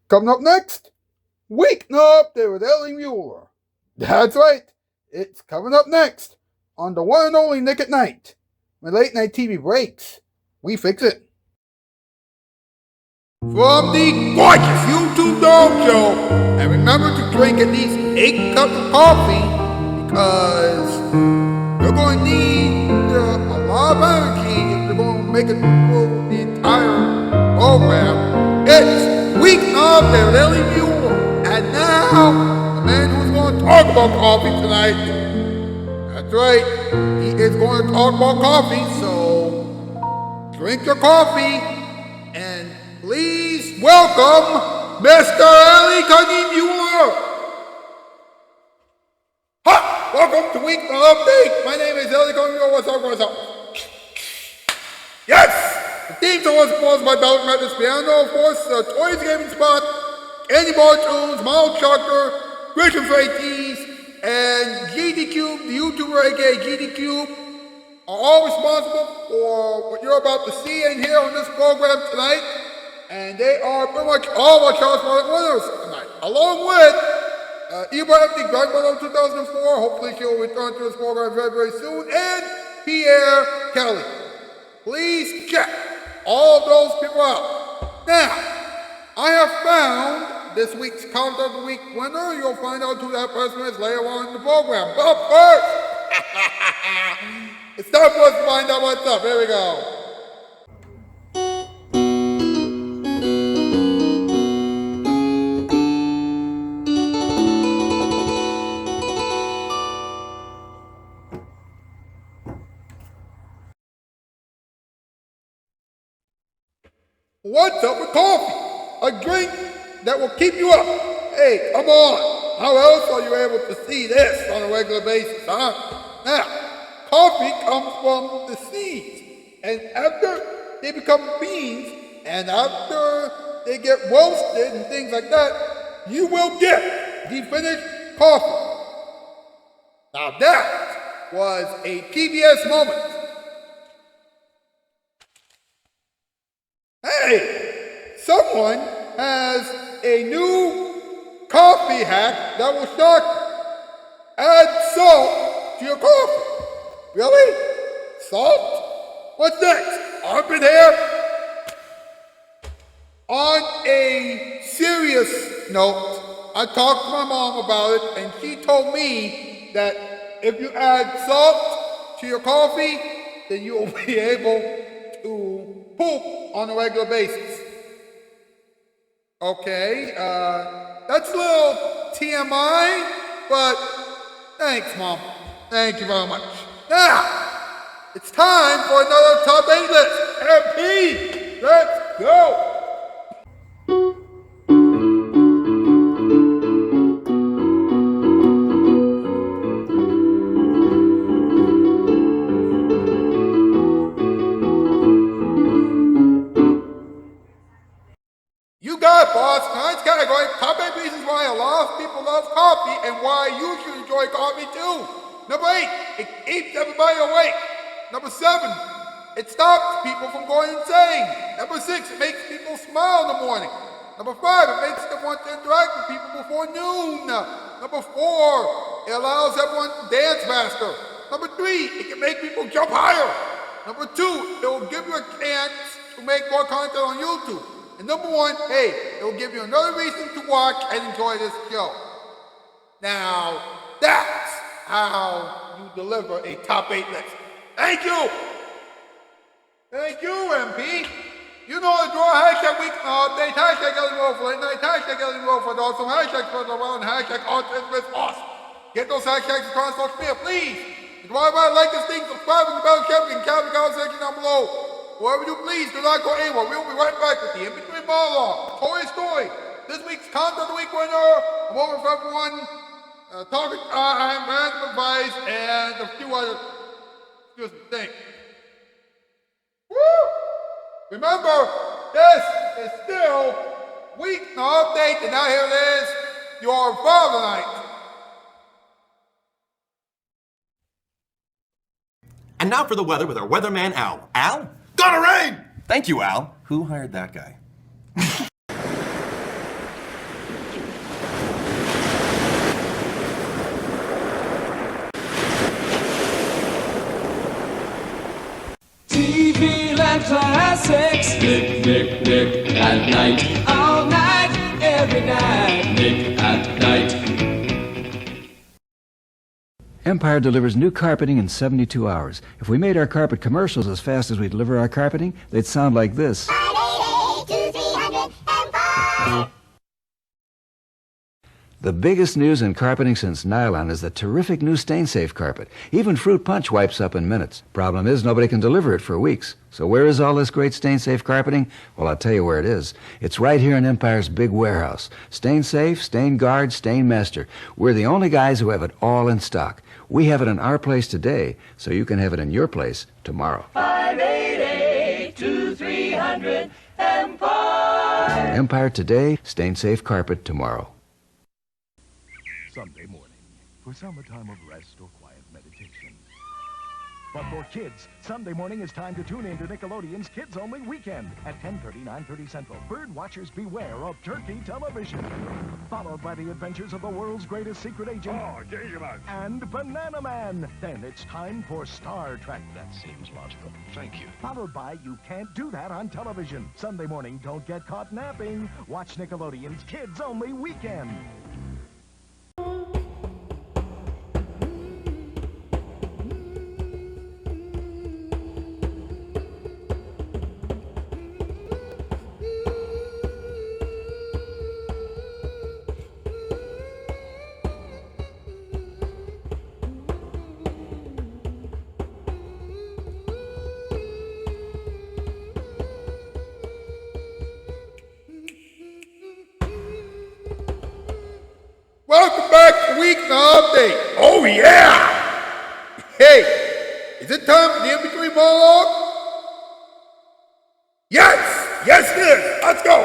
Coming up next, Weeknight with Ellie Muller. That's right, it's coming up next on the one and only Nick at Night. When late night TV breaks, we fix it. From the gorgeous YouTube Dog Show, and remember to drink at least 8 cups of coffee because you're going to need a lot of energy if you're going to make it through the entire program. It's Weeknight with Ellie Muller, and now the man who's going to talk about coffee tonight. That's right, he is going to talk about coffee, so drink your coffee and please welcome Mr. Ellie Muller. Hi, welcome to Weeknight Update. My name is Ellie Muller. What's up? Yes, the theme song was composed by Belgian Methodist Piano, of course, Toys Gaming Spot, Candy Bar Tunes, Mild Chucker, Christian Freighties, and GD Cube, the YouTuber aka GD Cube, are all responsible for what you're about to see and hear on this program tonight. And they are pretty much all of our Shoutout Spotlight winners tonight, along with Eva Empty, Grandmother 2004, hopefully she'll return to this program very, very soon, and Pierre Kelly. Please check all of those people out. Now, I have found this week's Count of the Week winner. You'll find out who that person is later on in the program. But first, it's time for us to find out what's up. Here we go. What's up with coffee? A drink that will keep you up. Hey, come on. How else are you able to see this on a regular basis, huh? Now, coffee comes from the seeds. And after they become beans, and after they get roasted and things like that, you will get the finished coffee. Now that was a PBS moment. Hey, someone has a new coffee hack that will shock you. Add salt to your coffee. Really? Salt? What's next? Armpit hair? On a serious note, I talked to my mom about it, and she told me that if you add salt to your coffee, then you will be able to poop on a regular basis. Okay, that's a little TMI, but thanks, Mom. Thank you very much. Now, it's time for another top 8 list. MP, let's go. You got it, boss. Tonight's category, top 8 reasons why a lot of people love coffee and why you should enjoy coffee too. Number 8, it keeps everybody awake. Number 7, it stops people from going insane. Number 6, it makes people smile in the morning. Number 5, it makes them want to interact with people before noon. Number 4, it allows everyone to dance faster. Number 3, it can make people jump higher. Number 2, it will give you a chance to make more content on YouTube. And number 1, hey, it will give you another reason to watch and enjoy this show. Now, that's how you deliver a top 8 list. Thank you! Thank you, MP. You know the draw, hashtag Weeknight Update, hashtag Ellie Muller for Late Night, hashtag Ellie Muller for Dawson, hashtag Further Around, hashtag Autism is Awesome. Get those hashtags across social media, please. If you want to like this thing, subscribe and the bell champion, comment in the comment section down below. Wherever you please, do not go anywhere. We will be right back with the in-between monologue, Toy Story, this week's Count of the Week winner, a moment for everyone, talking time, random advice, and a few other, things. Woo! Remember, this is still Weeknight Update, and now here it is, your Father Night. And now for the weather with our weatherman, Al. Al? Gonna rain! Thank you, Al. Who hired that guy? Nick at night. All night, every night. Nick at night. Empire delivers new carpeting in 72 hours. If we made our carpet commercials as fast as we deliver our carpeting, they'd sound like this. The biggest news in carpeting since nylon is the terrific new stain-safe carpet. Even fruit punch wipes up in minutes. Problem is, nobody can deliver it for weeks. So where is all this great stain-safe carpeting? Well, I'll tell you where it is. It's right here in Empire's big warehouse. Stain-safe, stain-guard, stain-master. We're the only guys who have it all in stock. We have it in our place today, so you can have it in your place tomorrow. 588-2300 Empire. Empire today, stain-safe carpet tomorrow. Sunday morning. For some, a time of rest or quiet meditation. But for kids, Sunday morning is time to tune in to Nickelodeon's Kids Only Weekend at 10:30, 9:30 Central. Bird watchers beware of turkey television. Followed by the adventures of the world's greatest secret agent. And Banana Man. Then it's time for Star Trek. That seems logical. Thank you. Followed by You Can't Do That on Television. Sunday morning, don't get caught napping. Watch Nickelodeon's Kids Only Weekend. Welcome back to Weeknight Update. Oh yeah! Hey, is it time for the in-between monologue? Yes it is. Let's go.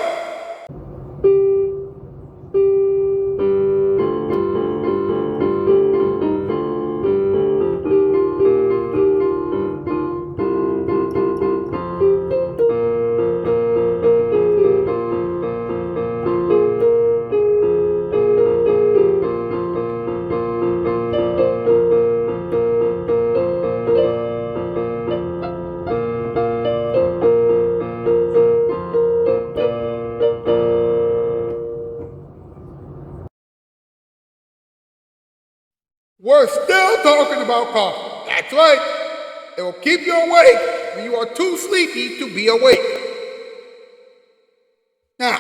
We're still talking about coffee. That's right. It will keep you awake when you are too sleepy to be awake. Now,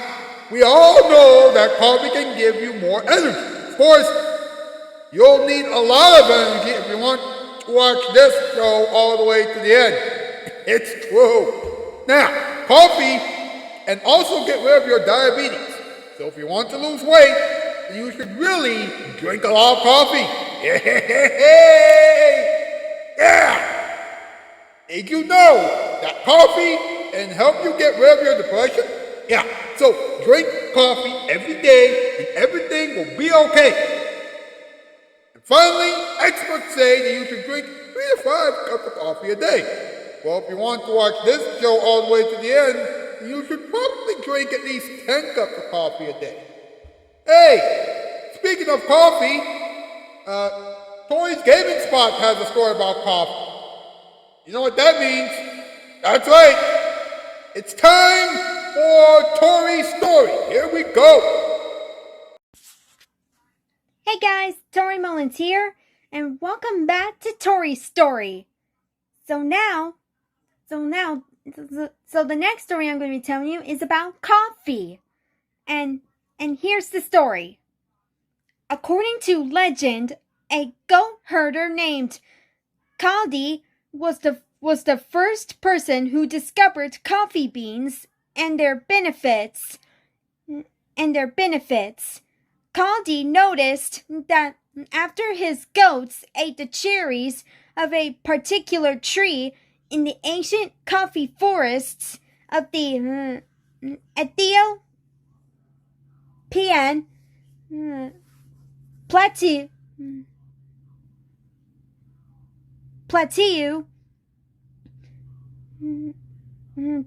we all know that coffee can give you more energy. Of course, you'll need a lot of energy if you want to watch this show all the way to the end. It's true. Now, coffee can also get rid of your diabetes. So if you want to lose weight, then you should really drink a lot of coffee. Yeah! Did you know that coffee can help you get rid of your depression? Yeah, so drink coffee every day and everything will be okay. And finally, experts say that you should drink 3 to 5 cups of coffee a day. Well, if you want to watch this show all the way to the end, then you should probably drink at least 10 cups of coffee a day. Hey, speaking of coffee, Tori's Gaming Spot has a story about coffee. You know what that means? That's right. It's time for Tori's story. Here we go. Hey guys, Tori Mullins here, and welcome back to Tori's story. So the next story I'm going to be telling you is about coffee. And here's the story. According to legend, a goat herder named Kaldi was the first person who discovered coffee beans and their benefits. Kaldi noticed that after his goats ate the cherries of a particular tree in the ancient coffee forests of the Ethiopian plateau,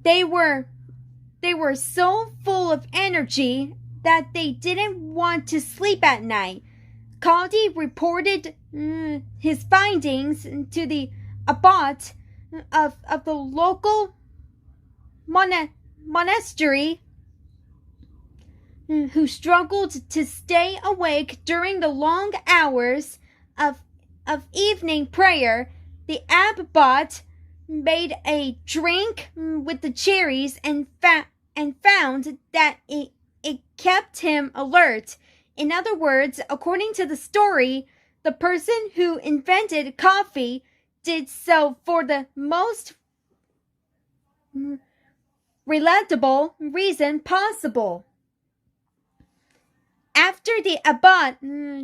they were so full of energy that they didn't want to sleep at night. Kaldi reported his findings to the abbot of the local monastery who struggled to stay awake during the long hours of evening prayer, the abbot made a drink with the cherries and found that it kept him alert. In other words, according to the story, the person who invented coffee did so for the most relatable reason possible. After the abbot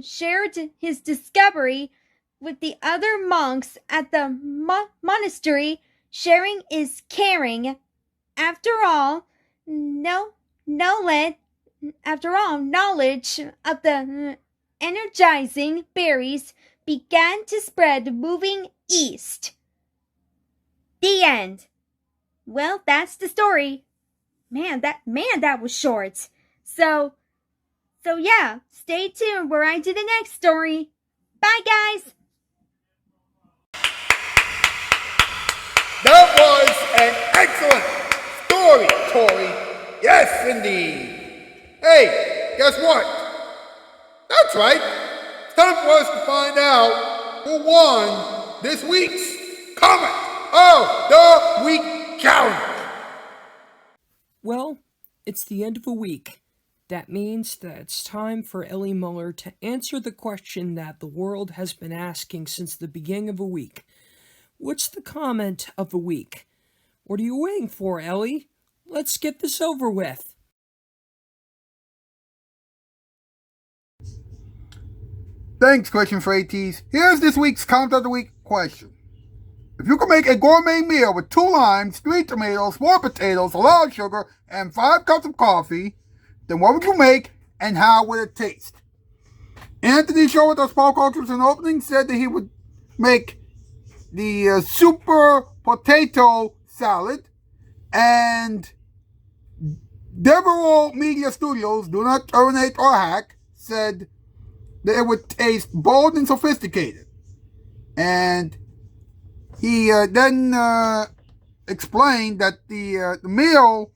shared his discovery with the other monks at the monastery, sharing is caring. After all, knowledge of the energizing berries began to spread, moving east. The end. Well, that's the story. Man, that was short. So yeah, stay tuned where I do the next story. Bye, guys. That was an excellent story, Tori. Yes, indeed. Hey, guess what? That's right. It's time for us to find out who won this week's Comment of the Week Challenge. Well, it's the end of a week. That means that it's time for Ellie Muller to answer the question that the world has been asking since the beginning of a week. What's the comment of the week? What are you waiting for, Ellie? Let's get this over with. Thanks, Question for ATs. Here's this week's Comment of the Week question. If you could make a gourmet meal with 2 limes, 3 tomatoes, 4 potatoes, a lot of sugar, and 5 cups of coffee, then what would you make and how would it taste? Anthony Shoutout with Spotlight Cultures in opening said that he would make the super potato salad, and Devereaux Media Studios, Do Not Terminate or Hack, said that it would taste bold and sophisticated. And he then explained that the meal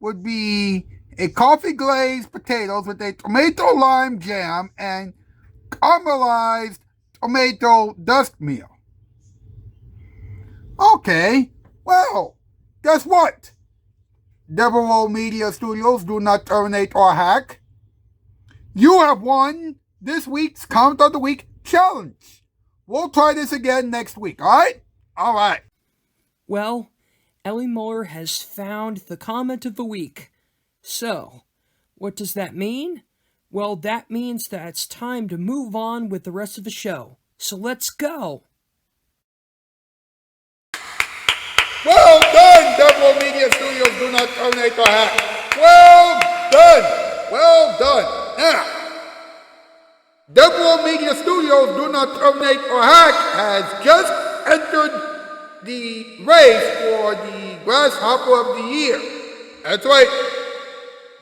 would be a coffee glazed potatoes with a tomato lime jam and caramelized tomato dust meal. Okay, well, guess what? Devereaux Media Studios, Do Not Terminate or Hack. You have won this week's Comment of the Week Challenge. We'll try this again next week, alright? Alright. Well, Ellie Muller has found the comment of the week. So, what does that mean? Well, that means that it's time to move on with the rest of the show. So let's go! Well done, Devereaux Media Studios, Do Not Terminate or Hack. Well done. Well done. Now, Devereaux Media Studios, Do Not Terminate or Hack has just entered the race for the Grasshopper of the Year. That's right.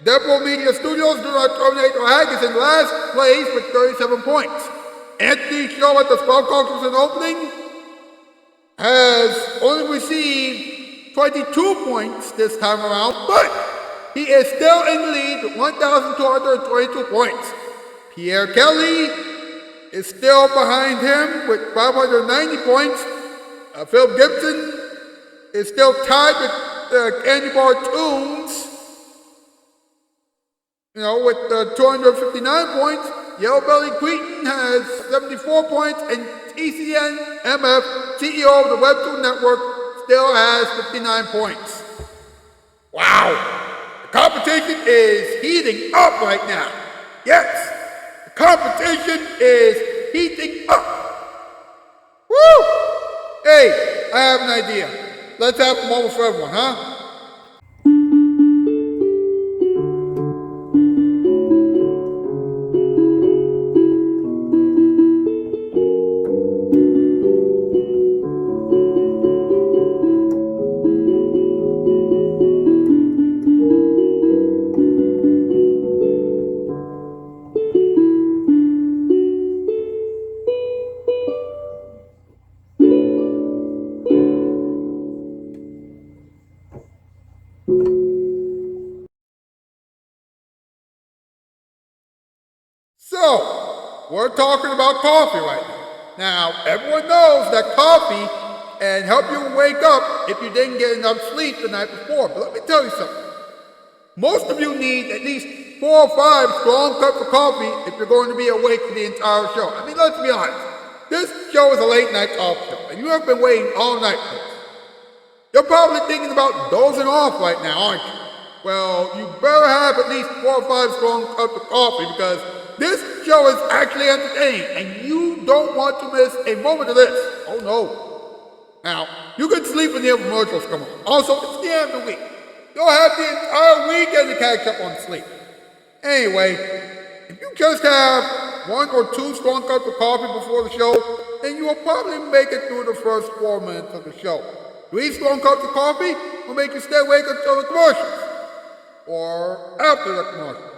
Devereaux Media Studios, Do Not Terminate or Hack is in last place with 37 points. Anthony Shaw at the Spotlight Cultures in opening has only received 22 points this time around, but he is still in the lead with 1,222 points. Pierre Kelly is still behind him with 590 points. Phil Gibson is still tied with Candy Bar Tunes, with 259 points. Yellow Belly Cretin has 74 points, and TCN MF, CEO of the Webtoon Network, still has 59 points. Wow! The competition is heating up right now. Yes! The competition is heating up. Woo! Hey, I have an idea. Let's have a moment for everyone, huh? So, we're talking about coffee right now. Now, everyone knows that coffee can help you wake up if you didn't get enough sleep the night before. But let me tell you something. Most of you need at least 4 or 5 strong cups of coffee if you're going to be awake for the entire show. I mean, let's be honest. This show is a late night talk show, and you have been waiting all night for this. You're probably thinking about dozing off right now, aren't you? Well, you better have at least 4 or 5 strong cups of coffee because this show is actually entertaining, and you don't want to miss a moment of this. Oh no. Now, you can sleep when the infomercials come on. Also, it's the end of the week. You'll have the entire weekend to catch up on sleep. Anyway, if you just have 1 or 2 strong cups of coffee before the show, then you will probably make it through the first 4 minutes of the show. 3 strong cups of coffee will make you stay awake until the commercials, or after the commercials.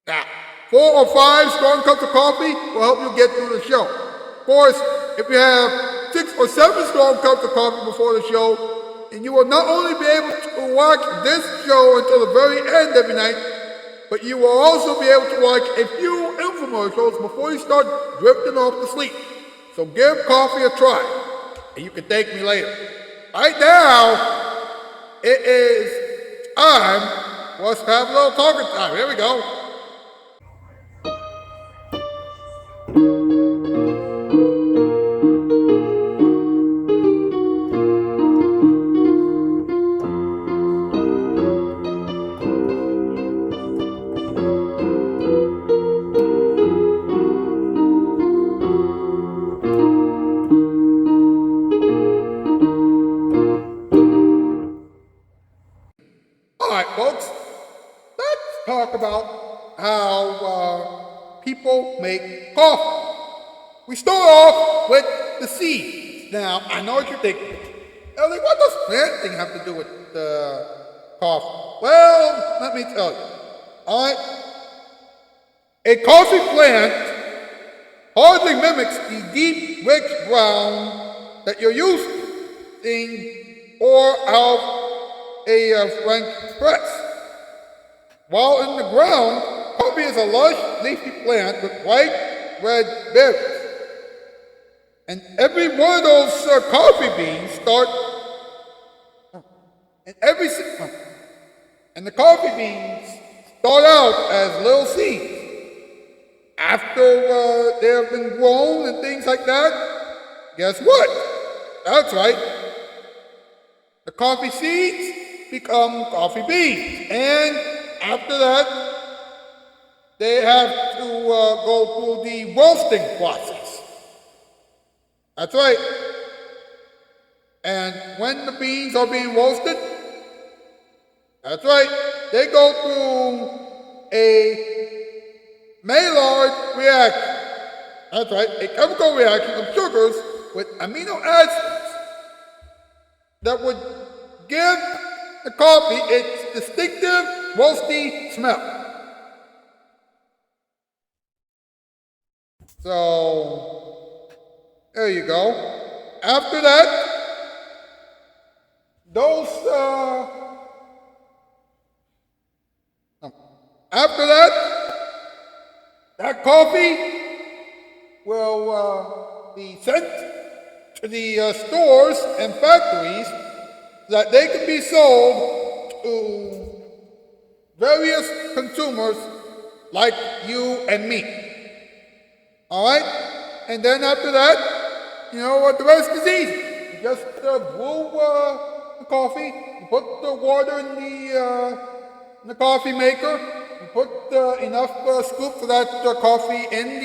Now, 4 or 5 strong cups of coffee will help you get through the show. Of course, if you have 6 or 7 strong cups of coffee before the show, and you will not only be able to watch this show until the very end every night, but you will also be able to watch a few infomercials before you start drifting off to sleep. So give coffee a try, and you can thank me later. Right now, it is time for us to have a little talking time. Here we go. Alright, folks, let's talk about how people make coffee. We start off with the seeds. Now, I know what you're thinking. Ellie, what does planting have to do with coffee? Well, let me tell you. Alright? A coffee plant hardly mimics the deep, rich brown that you're used to seeing or out a French press. While in the ground, coffee is a lush, leafy plant with bright red berries. And every one of those coffee beans and the coffee beans start out as little seeds. After they have been grown and things like that, guess what? That's right. The coffee seeds become coffee beans. And after that, they have to go through the roasting process. That's right. And when the beans are being roasted, that's right, they go through a Maillard reaction. That's right, a chemical reaction of sugars with amino acids that would give the coffee its distinctive roasty smell. So, there you go. After that, that coffee will be sent to the stores and factories so that they can be sold to various consumers like you and me. All right? And then after that, you know what, the rest is easy. You just brew the coffee, you put the water in the coffee maker, you put enough scoop for that coffee in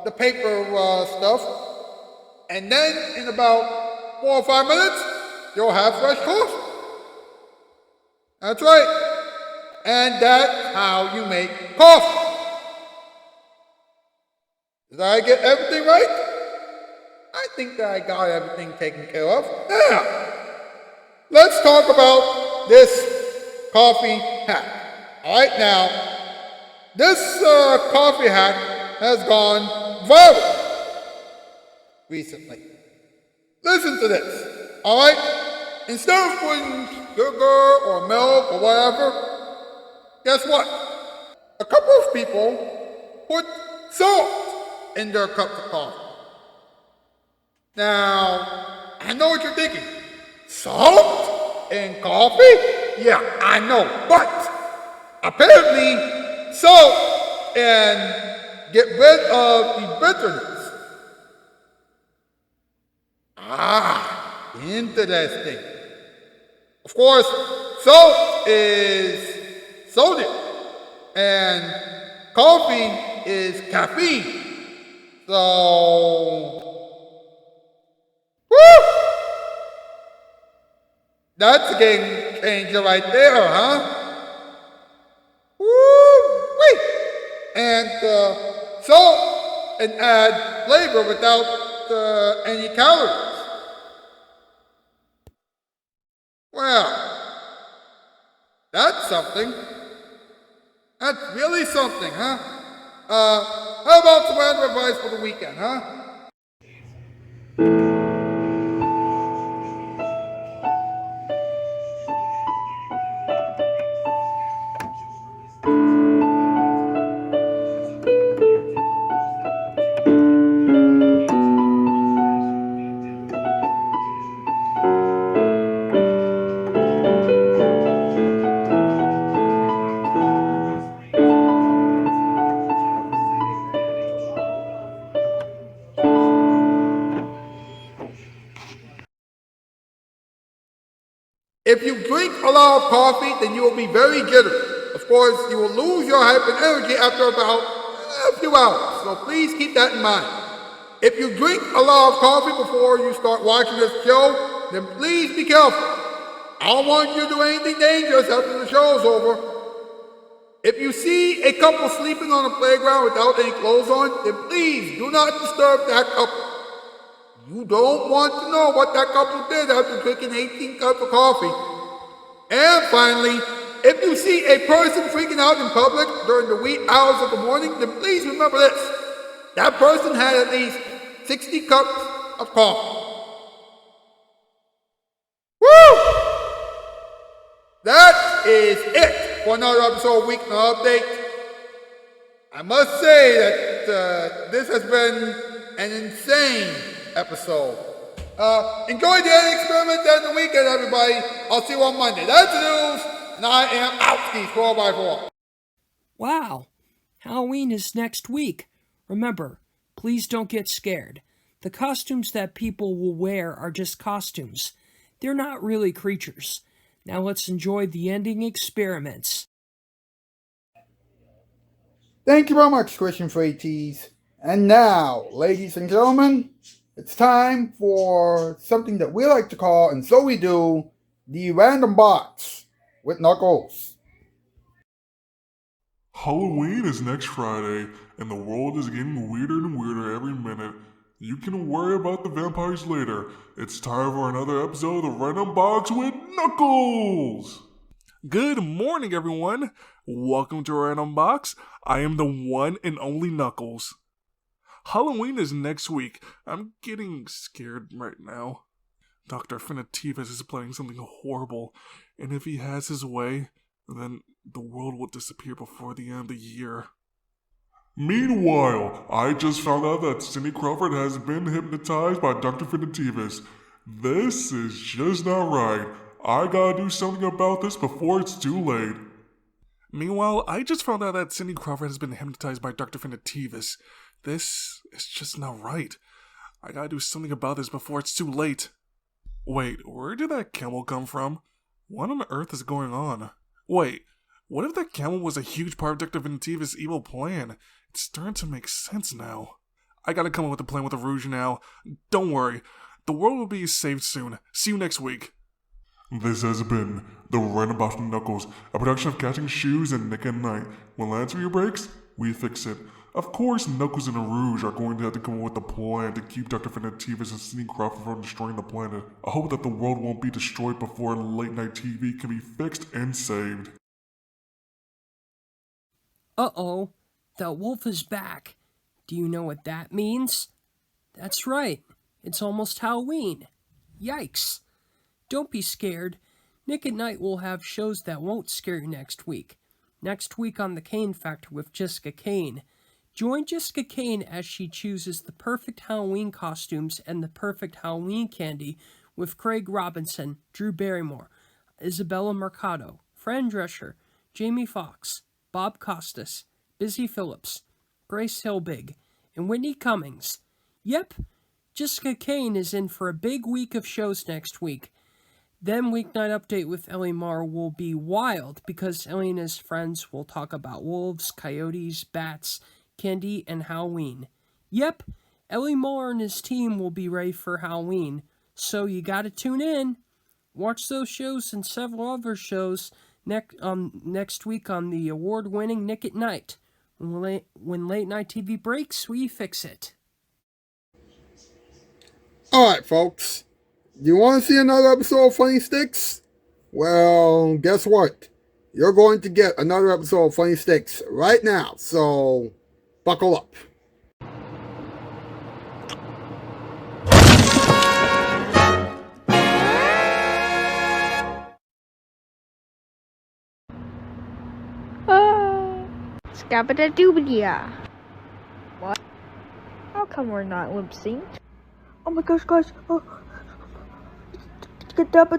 the paper stuff, and then in about 4 or 5 minutes, you'll have fresh coffee. That's right. And that's how you make coffee. Did I get everything right? I think that I got everything taken care of. Now, let's talk about this coffee hack. All right, now, this coffee hack has gone viral recently. Listen to this, all right? Instead of putting sugar or milk or whatever, guess what? A couple of people put salt in their cups of coffee. Now, I know what you're thinking. Salt in coffee? Yeah, I know. But apparently, salt can get rid of the bitterness. Ah, interesting. Of course, salt is sodium, and coffee is caffeine. So, woo! That's a game changer right there, huh? Woo-wee! And salt and add flavor without any calories. Well, that's something. That's really something, huh? How about some random advice for the weekend, huh? If you drink a lot of coffee, then you will be very jittery. Of course, you will lose your hype and energy after about a few hours, so please keep that in mind. If you drink a lot of coffee before you start watching this show, then please be careful. I don't want you to do anything dangerous after the show's over. If you see a couple sleeping on the playground without any clothes on, then please do not disturb that couple. You don't want to know what that couple did after drinking 18 cups of coffee. And finally, if you see a person freaking out in public during the wee hours of the morning, then please remember this. That person had at least 60 cups of coffee. Woo! That is it for another episode of Weeknight Update. I must say that this has been an insane episode. Enjoy the editing experiment and the weekend, everybody. I'll see you on Monday. That's the news, and I am Outskis 4x4. Wow, Halloween is next week. Remember, please don't get scared. The costumes that people will wear are just costumes. They're not really creatures. Now let's enjoy the ending experiments. Thank you very much, Christian Freighties. And now, ladies and gentlemen, it's time for something that we like to call, and so we do, the Random Box with Knuckles. Halloween is next Friday, and the world is getting weirder and weirder every minute. You can worry about the vampires later. It's time for another episode of Random Box with Knuckles! Good morning, everyone. Welcome to Random Box. I am the one and only Knuckles. Halloween is next week. I'm getting scared right now. Dr. Definitivus is planning something horrible, and if he has his way, then the world will disappear before the end of the year. Meanwhile, I just found out that Cindy Crawford has been hypnotized by Dr. Definitivus. This is just not right. I gotta do something about this before it's too late. Meanwhile, I just found out that Cindy Crawford has been hypnotized by Dr. Definitivus. This is just not right. I gotta do something about this before it's too late. Wait, where did that camel come from? What on earth is going on? Wait, what if that camel was a huge part of Dr. Definitivus' evil plan? It's starting to make sense now. I gotta come up with a plan with the Rouge now. Don't worry, the world will be saved soon. See you next week. This has been the Random Box with Knuckles, a production of Catching Shoes and Nick and Night. When Lancery breaks, we fix it. Of course, Knuckles and the Rouge are going to have to come up with a plan to keep Dr. Definitivus and Cindy Crawford from destroying the planet. I hope that the world won't be destroyed before late night TV can be fixed and saved. Uh-oh, the wolf is back. Do you know what that means? That's right, it's almost Halloween. Yikes. Don't be scared. Nick at Night will have shows that won't scare you next week. Next week on The Kane Factor with Jessica Kane. Join Jessica Kane as she chooses the perfect Halloween costumes and the perfect Halloween candy with Craig Robinson, Drew Barrymore, Isabella Mercado, Fran Drescher, Jamie Foxx, Bob Costas, Busy Phillips, Grace Hilbig, and Whitney Cummings. Yep, Jessica Kane is in for a big week of shows next week. Then Weeknight Update with Ellie Marr will be wild because Ellie and his friends will talk about wolves, coyotes, bats, candy, and Halloween. Yep, Ellie Muller and his team will be ready for Halloween, so you gotta tune in. Watch those shows and several other shows next week on the award-winning Nick at Night. When late night TV breaks, we fix it. Alright, folks. Do you want to see another episode of Funny Sticks? Well, guess what? You're going to get another episode of Funny Sticks right now, so buckle up. Scabba-da-dooba-dee. What? How come we're not lip synced? Oh my gosh, guys. Oh. Let's get up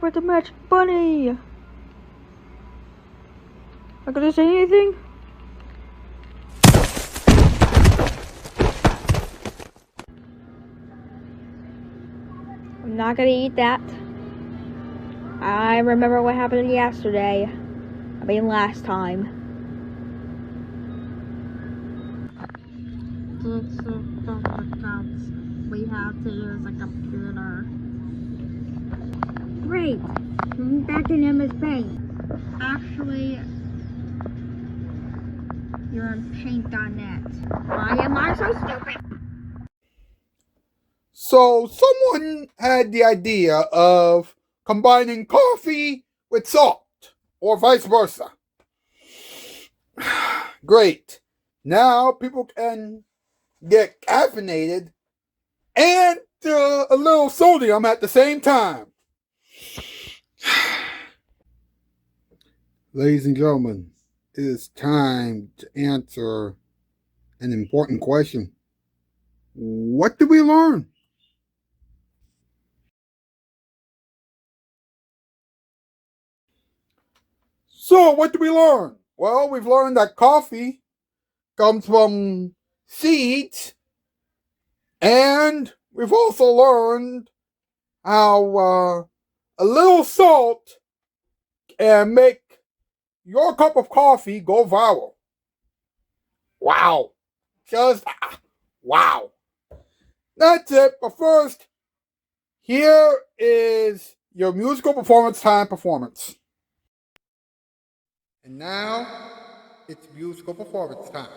with the Magic Bunny. Not gonna say anything? I'm not gonna eat that. I remember what happened yesterday. I mean, last time. We have to use a computer. Great. Back in MS Paint. Actually, you're in paint.net. Why am I so stupid? So, someone had the idea of combining coffee with salt, or vice versa. Great. Now people can get caffeinated and a little sodium at the same time. Ladies and gentlemen, it is time to answer an important question. What did we learn? So, what did we learn? Well, we've learned that coffee comes from seeds, and we've also learned how a little salt can make your cup of coffee go viral. Wow. Just wow. That's it. But first, here is your musical performance time performance. And now, it's musical performance time.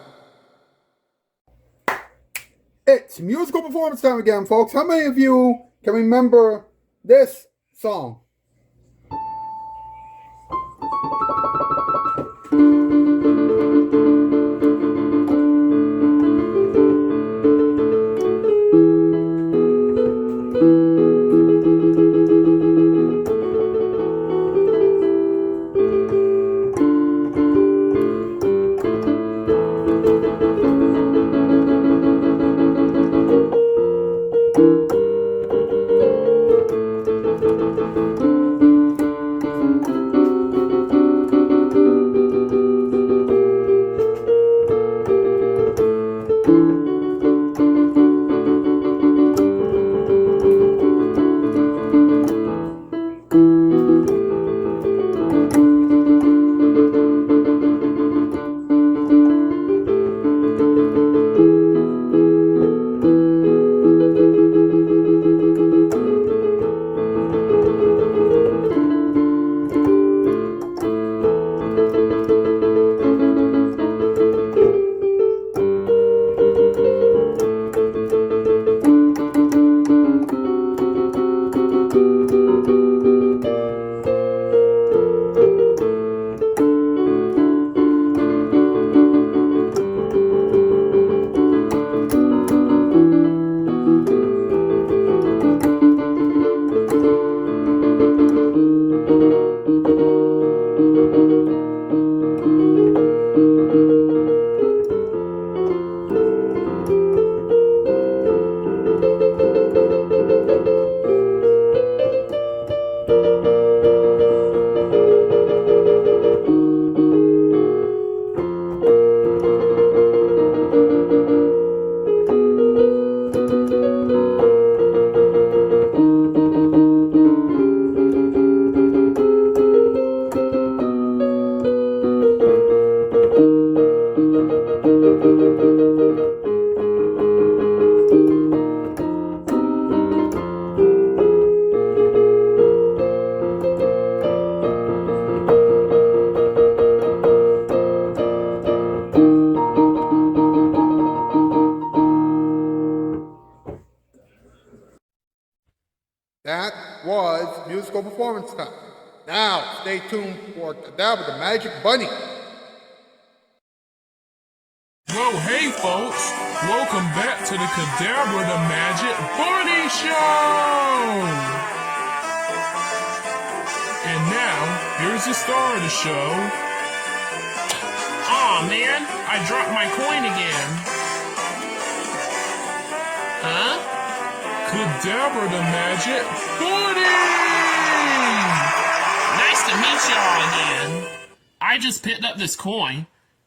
It's musical performance time again, folks. How many of you can remember this song? That was musical performance time. Now, stay tuned for Kadabra the Magic Bunny. Whoa, hey folks! Welcome back to the Kadabra the Magic Bunny Show! And now, here's the star of the show. Aw, man, I dropped my coin again. Huh? Kadabra the Magic Bunny! Nice to meet y'all again. I just picked up this coin.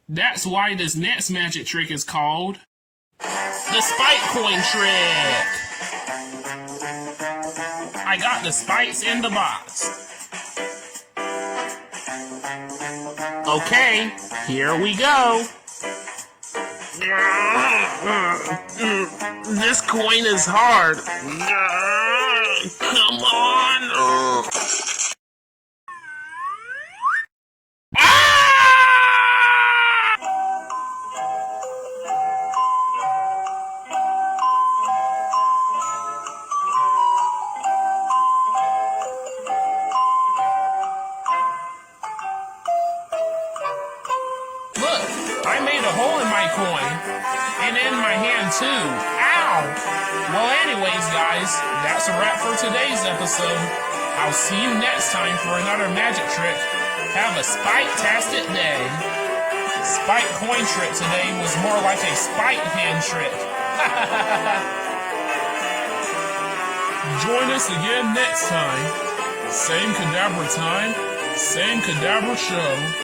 That's why this next magic trick is called the spike coin trick. I got the spikes in the box. Okay, here we go. This coin is hard. Come on. I made a hole in my coin, and in my hand too. Ow! Well, anyways, guys, that's a wrap for today's episode. I'll see you next time for another magic trick. Have a spike-tastic day. Spike coin trick today was more like a spike hand trick. Join us again next time. Same Kadabra time, same Kadabra show.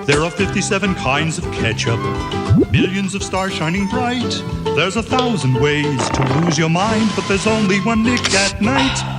There are 57 kinds of ketchup, billions of stars shining bright. There's 1,000 ways to lose your mind, but there's only one Nick at Night.